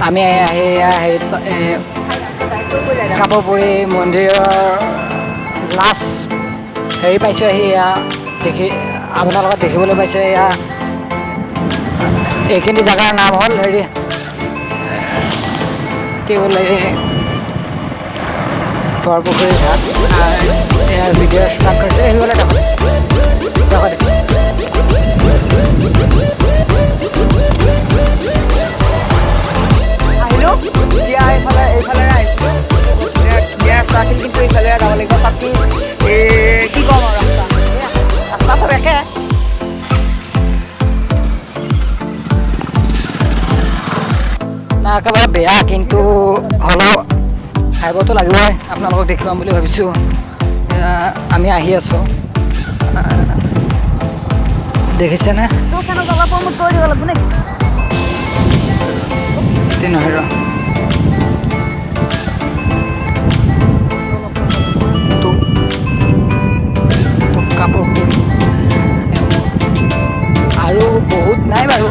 আমি কাপৰপুৰী মন্দিৰৰ লাষ্ট হেৰি পাইছোঁ এয়া দেখি আপোনালোকে দেখিবলৈ পাইছে এয়া এইখিনি জেগাৰ নাম হ'ল হেৰি কি বোলে বৰপুখুৰী ঘাট ইয়াৰ ভিডিঅ' ষ্টাৰ্ট কৰিছে সেইবোলে আহিলোঁ এতিয়া এইফালে আহিছিলোঁ ৰাস্তা আছিল কিন্তু এইফালে যাব লাগিব বাকী কি ক'ম আৰু ৰাস্তা চব একে একেবাৰে বেয়া কিন্তু হ'লেও আহিবতো লাগিবই আপোনালোকক দেখুৱাম বুলি ভাবিছোঁ আমি আহি আছোঁ দেখিছেনে নহয় ৰ কাপোৰপুৰ আৰু বহুত নাই বাৰু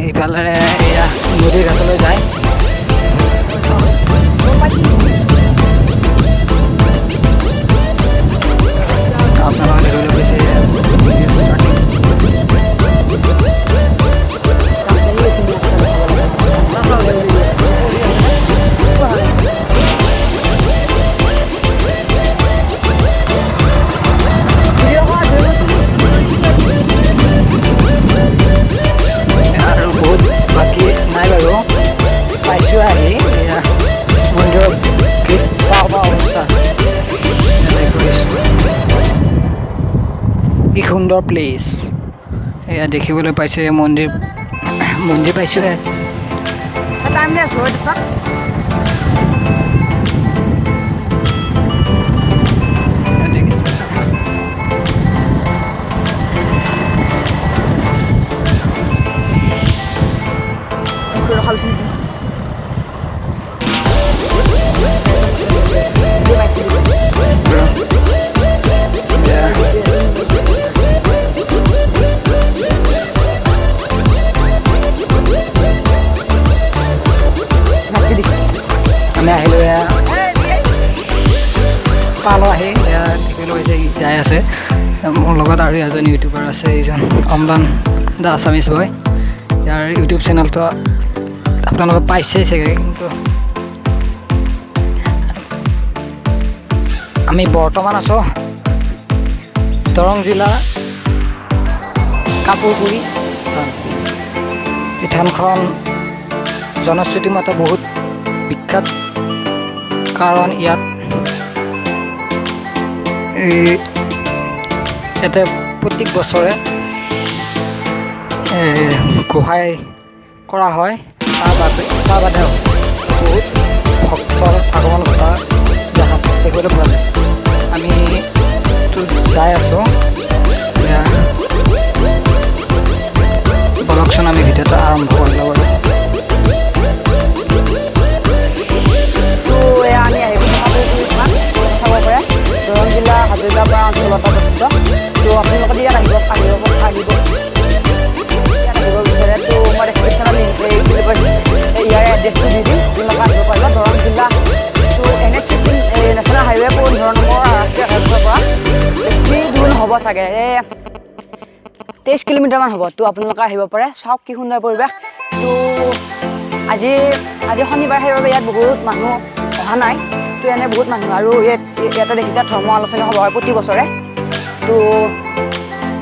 এইফালে এয়া নদীৰ ঘাটলৈ যায় আপোনালোকে দেখিবলৈ পাইছে কি সুন্দৰ প্লেচ এয়া দেখিবলৈ পাইছে মন্দিৰ পাইছোঁহে আমি আহিলোঁ এয়া পালো আহি এয়া দেখিবলৈ পাইছে যাই আছে মোৰ লগত আৰু এজন ইউটিউবাৰ আছে এইজন অমলান দ্য আছামিজ বয় ইয়াৰ ইউটিউব চেনেলটো আপোনালোকে পাইছেই চাগে কিন্তু আমি বৰ্তমান আছোঁ দৰং জিলাৰ কাপোৰপুৰী এই থানখন জনশ্ৰুতি মতে বহুত বিখ্যাত কাৰণ ইয়াতে প্ৰত্যেক বছৰে গোসাঁই কৰা হয় তাৰ বাদেও বহুত ভক্তৰ আগমন ঘটা দেখিবলৈ পোৱা যায় আমি যাই আছোঁ বলকচোন আমি ভিডিঅ'টো আৰম্ভ কৰি ল'ব লাগে আমি আহিব চাব পাৰে দৰং জিলা হাজৰিকাপাৰা অঞ্চলত অৱস্থিত তো আপোনালোকে ইয়াত আহিব বিচাৰে তো মই ডেছক্ৰিপশ্যনত ইয়াৰে এড্ৰেছটো দি দিম আপোনালোকে আহিব পাৰিব দৰং জিলা তো NH 15 নেশ্যনেল হাইৱে 15 নম্বৰ ৰাষ্ট্ৰীয় ঘাটৰ পৰা বেছি দূৰ নহ'ব চাগে 23 কিলোমিটাৰমান হ'ব তো আপোনালোকে আহিব পাৰে চাওক কি সুন্দৰ পৰিৱেশ তো আজি শনিবাৰ সেইবাবে ইয়াত বহুত মানুহ অহা নাই তো এনে বহুত মানুহ আৰু ইয়াতে দেখিছে ধৰ্ম আলোচনা হ'ব হয় প্ৰতি বছৰে তো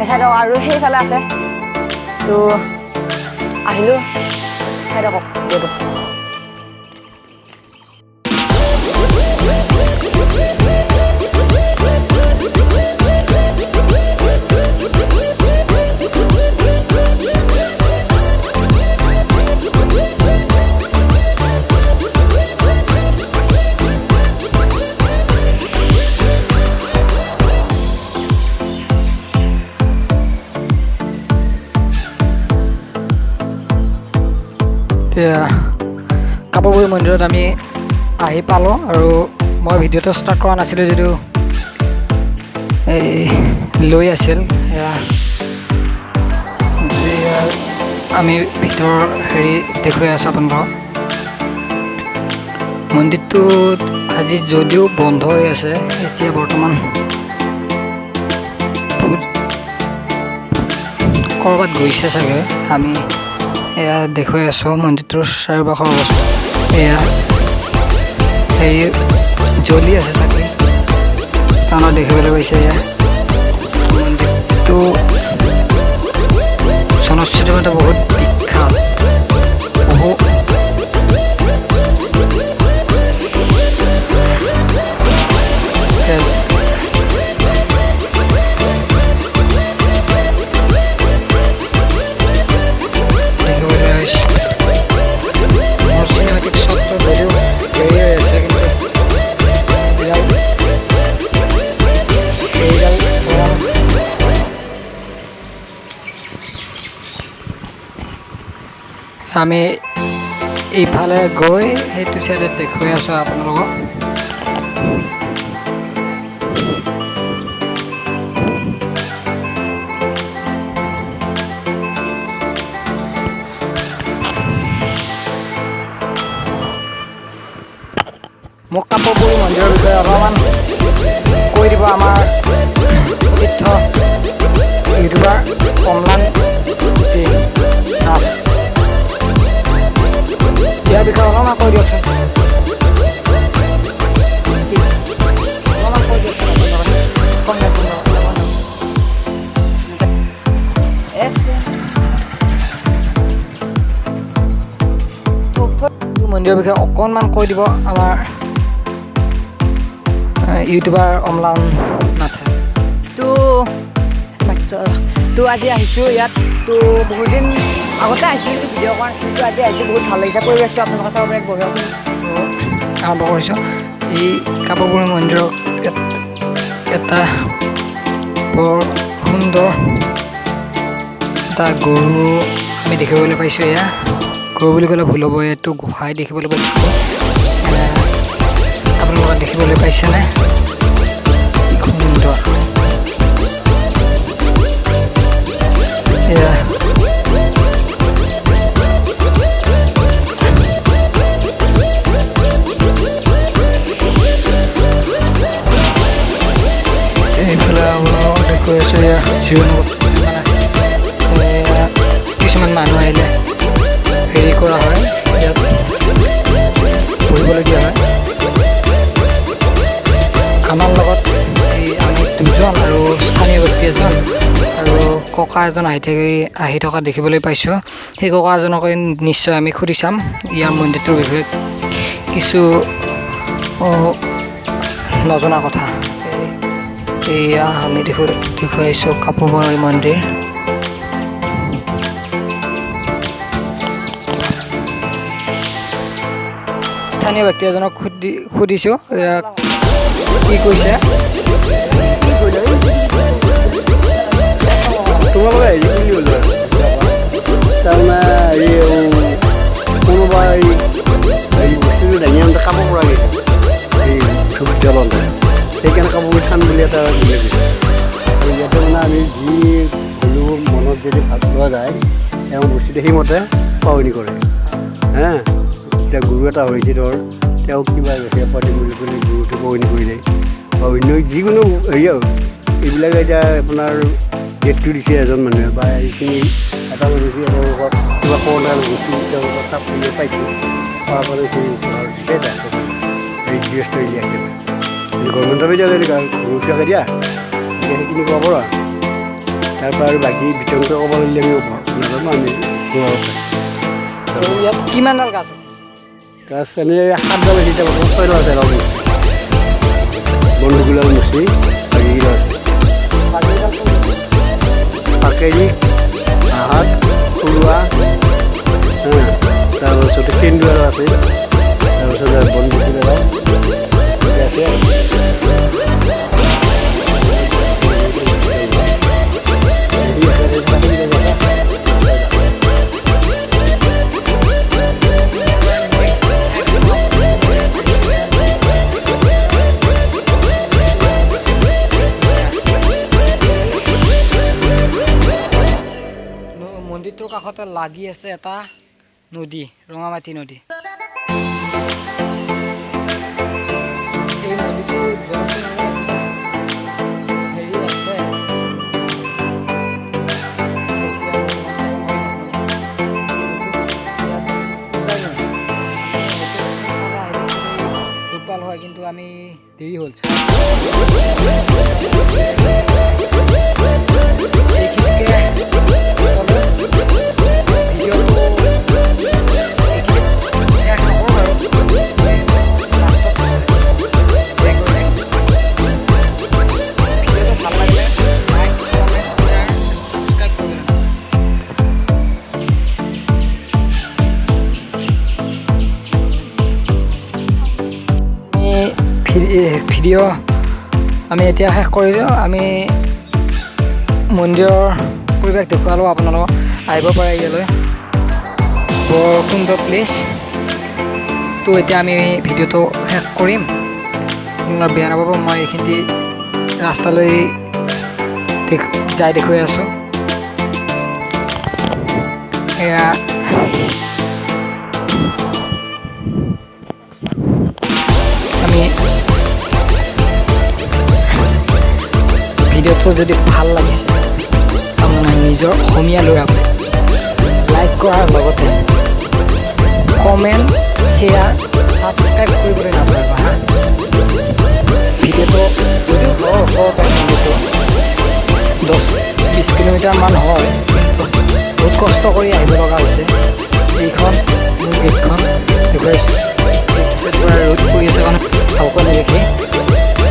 এঠাইত আৰু সেইফালে আছে তো আহিলোঁ চাই থাকক ভিডিঅ'টো কাপোৰপুৰী মন্দিৰত আমি আহি পালোঁ আৰু মই ভিডিঅ'টো ষ্টাৰ্ট কৰা নাছিলোঁ যদিও এই লৈ আছিল আমি ভিতৰৰ হেৰি দেখুৱাই আছোঁ আপোনালোকক। মন্দিৰটোত আজি যদিও বন্ধ হৈ আছে, এতিয়া বৰ্তমান বহুত ক'ৰবাত গৈছে চাগে। আমি এয়া দেখুৱাই আছোঁ মন্দিৰটোৰ চাৰিওপাশৰ বস্তু। এয়া হেৰি জ্বলি আছে চাগে, তাৰমানে দেখিবলৈ পাইছে। এয়া মন্দিৰটো জনশ্ৰুতিৰ মতে বহুত বিখ্যাত, বহু চিনেমেটিক শ্বটটো যদিও হেৰি হৈ আছে, কিন্তু আমি এইফালে গৈ সেইটো চাইডে দেখুৱাই আছোঁ আপোনালোকক। মোক কাপৰপুৰী মন্দিৰৰ বিষয়ে অলপমান কৈ দিব আমাৰ প্ৰসিদ্ধ ইউটিউবাৰ অম্লান নাথ। ইয়াৰ বিষয়ে অলপমান কৈ দিয়কচোন। অলপমান কৈ দিয়কচোন। মন্দিৰৰ বিষয়ে অকণমান কৈ দিব আমাৰ ইউটিউবাৰ অম্লান নাথে। তো আজি আহিছোঁ ইয়াত। তো বহুত দিন আগতে আহিছিলোঁ কিন্তু ভিডিঅ' কৰা, কিন্তু আজি আহিছোঁ, বহুত ভাল লাগিছে। পৰিৱেশটো আপোনালোকৰ চাব পাৰে, বঢ়িয়া আৰম্ভ কৰিছোঁ। এই কাপৰপুৰী মন্দিৰৰ এটা বৰ সুন্দৰ এটা গৰু আমি দেখিবলৈ পাইছোঁ। এয়া গৰু বুলি ক'লে ভুল হ'ব, এইটো গোহাঁই দেখিবলৈ পাইছোঁ। আপোনালোকে দেখিবলৈ পাইছেনে? সুন্দৰ এয়া এইফালে আপোনালোকক দেখুৱাই আছোঁ। এয়া জিৰণি কিছুমান মানুহ আহিলে হেৰি কৰা হয়, ইয়াত পঢ়িবলৈ দিয়া হয়। আমাৰ লগত আমি দুজন আৰু স্থানীয় ব্যক্তি এজন আৰু ককা এজন আহি থকা দেখিবলৈ পাইছোঁ। সেই ককা এজনক নিশ্চয় আমি সুধি চাম ইয়াৰ মন্দিৰটোৰ বিষয়ে কিছু নজনা কথা। এয়া আমি দেখুৱাইছোঁ কাপৰপুৰী মন্দিৰ। স্থানীয় ব্যক্তি এজনক সুধিছোঁ কি কৈছে। তোমালোকে হেৰি বুলি হ'ল তাৰমানে হেৰি কোনোবা হেৰি বস্তুটো দাঙি আনোতে খাব পৰা গৈছে এই ছবি জ্বলতে, সেইকাৰণে কাপোৰ চান বুলি এটা দিলে গৈছে। আৰু ইয়াতে মানে আমি যি হ'লেও মনত যদি ভাব লোৱা যায়, তেওঁ বস্তুটো সেইমতে পাৱনি কৰে। হা, এতিয়া গুৰু এটা হৈছে ধৰ, তেওঁক কিবা গাখীৰ পাতি বুলি ক'লে গুৰুটো পাৱনি কৰিলে, বা অন্য যিকোনো হেৰি আৰু এইবিলাকে এতিয়া আপোনাৰ ডেটটো দিছে এজন মানুহে, বা এইখিনি এটা মানুহ তেওঁলোকক কিবা কৰোণা বস্তু তেওঁলোকক চাপ কৰি পাইছোঁ, পোৱাৰ পৰা দিছে এই গৃহস্থ এৰিয়াকে গভৰ্ণমেণ্টৰ দিয়া গুৰুত্বকে দিয়া, এতিয়া সেইখিনি ক'ব পাৰোঁ। তাৰপৰা আৰু বাকী বিতংকৈ ক'ব লাগিলে আমি নাজানো, আমি ইয়াত কিমানডাল গাছ আছে? গাছ এনেই 7ডাল আছে, এতিয়া বৰ্তমান 6ডাল আছে। বন্ধুগুলাল মুচি বাকীকেইটা আছে। পাকেৰি, আহাত, সৰুৱা, তাৰপিছতে কেন্দুৱাৰ আছে, তাৰপিছতে বনবুকুৰা আছে। মন্দিৰটোৰ কাষতে লাগি আছে এটা নদী, ৰঙামাটি নদী। এই নদীটোৰ হেৰি আছে, হয়, কিন্তু আমি দেৰি হ'ল ভিডিঅ' আমি এতিয়া শেষ কৰিলোঁ। আমি মন্দিৰৰ পৰিৱেশ দেখুৱালোঁ আপোনালোকক, আহিব পাৰে ইয়ালৈ, বৰ সুন্দৰ প্লেচ। তো এতিয়া আমি ভিডিঅ'টো শেষ কৰিম। আপোনাৰ বেয়া নাপাব, মই এইখিনি ৰাস্তালৈ যাই দেখুৱাই আছোঁ। এয়া আমি ভিডিঅ'টো যদি ভাল লাগিছে আপোনাৰ নিজৰ অসমীয়া ল'ৰাবোৰে লাইক কৰাৰ লগতে কমেণ্ট, শ্বেয়াৰ, ছাবস্ক্ৰাইব কৰিবলৈ নাপাহৰিবা হা। ভিডিঅ'টো যদিও ভিডিঅ'টো 10-20 কিলোমিটাৰমান হয়, বহুত কষ্ট কৰি আহিব লগা হৈছে। এইখন মোৰ গেটখন দেখুৱাইছোঁ, ৰ'দ পৰি আছে কাৰণে ভালকৈ নেদেখি।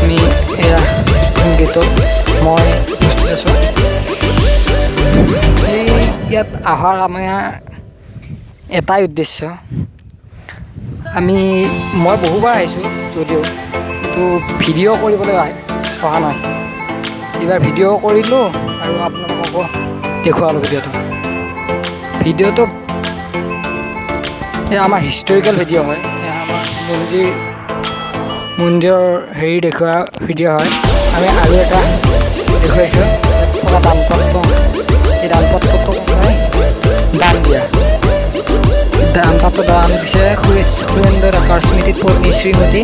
আমি এয়া গেটত মই আছোঁ। এই ইয়াত অহাৰ আমাৰ এটাই উদ্দেশ্য, মই বহুবাৰ আহিছোঁ যদিও কিন্তু ভিডিঅ' কৰিবলৈ অহা নাই। এইবাৰ ভিডিঅ' কৰিলোঁ আৰু আপোনালোককো দেখুৱালোঁ ভিডিঅ'টো আমাৰ হিষ্টৰিকেল ভিডিঅ' হয়। আমাৰ মন্দিৰৰ হেৰি দেখুওৱা ভিডিঅ' হয়। আমি আৰু এটা দেখুৱাইছোঁ থকা দানপত্ৰ। এই দানপত্ৰটো দান দিয়া, দানপত্ৰ দান দিছে সুৰেন্দ্ৰ ডেকাৰ স্মৃতিত পত্নী শ্ৰীমতী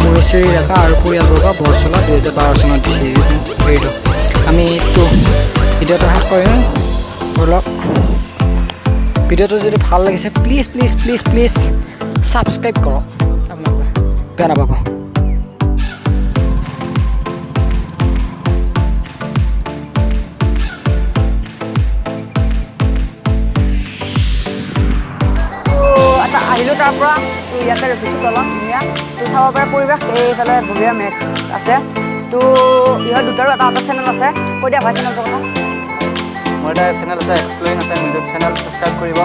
মহেশ্বৰী ডেকা আৰু পৰিয়ালবৰ্গ বৰচলা 2012 চনত দিছে হেৰিটো। আমিতো ভিডিঅ'টো শেষ কৰিম। ধৰক ভিডিঅ'টো যদি ভাল লাগিছে please please please please subscribe কৰক, আপোনালোকে বেয়া নাপাব। আহিলোঁ তাৰ পৰা, তো ইয়াতে ৰখিছোঁ তলত ধুনীয়া। তো চাব পাৰে পৰিৱেশ, এইফালে বঢ়িয়া মেঘ আছে। তো ইহঁত দুটাৰো এটা চেনেল আছে, কৈ দিয়া ভাই চেনেলটো কথা। মোৰ এটা চেনেল আছে, এক্সপ্লেইন আছে, নিজৰ চেনেল ছাবস্ক্ৰাইব কৰিব,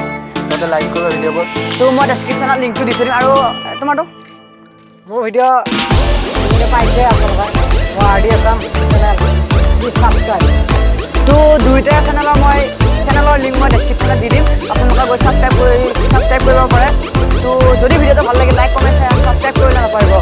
তাতে লাইক কৰিব ভিডিঅ'বোৰ। তো মই ডেছক্ৰিপশ্যনত লিংকটো দি থৈ দিম। আৰু তোমাৰটো মোৰ ভিডিঅ' পাইছে আপোনালোকে, মই R D Assam channel, please subscribe. তো দুইটা চেনেলৰ লিংক মই ডেছক্ৰিপশ্যনত দি দিম, আপোনালোকে গৈ ছাবস্ক্ৰাইব কৰিব পাৰে। তো যদি ভিডিঅ'টো ভাল লাগে লাইক, কমেণ্ট, ছাবস্ক্ৰাইব কৰিবলৈ নাপাহৰিব।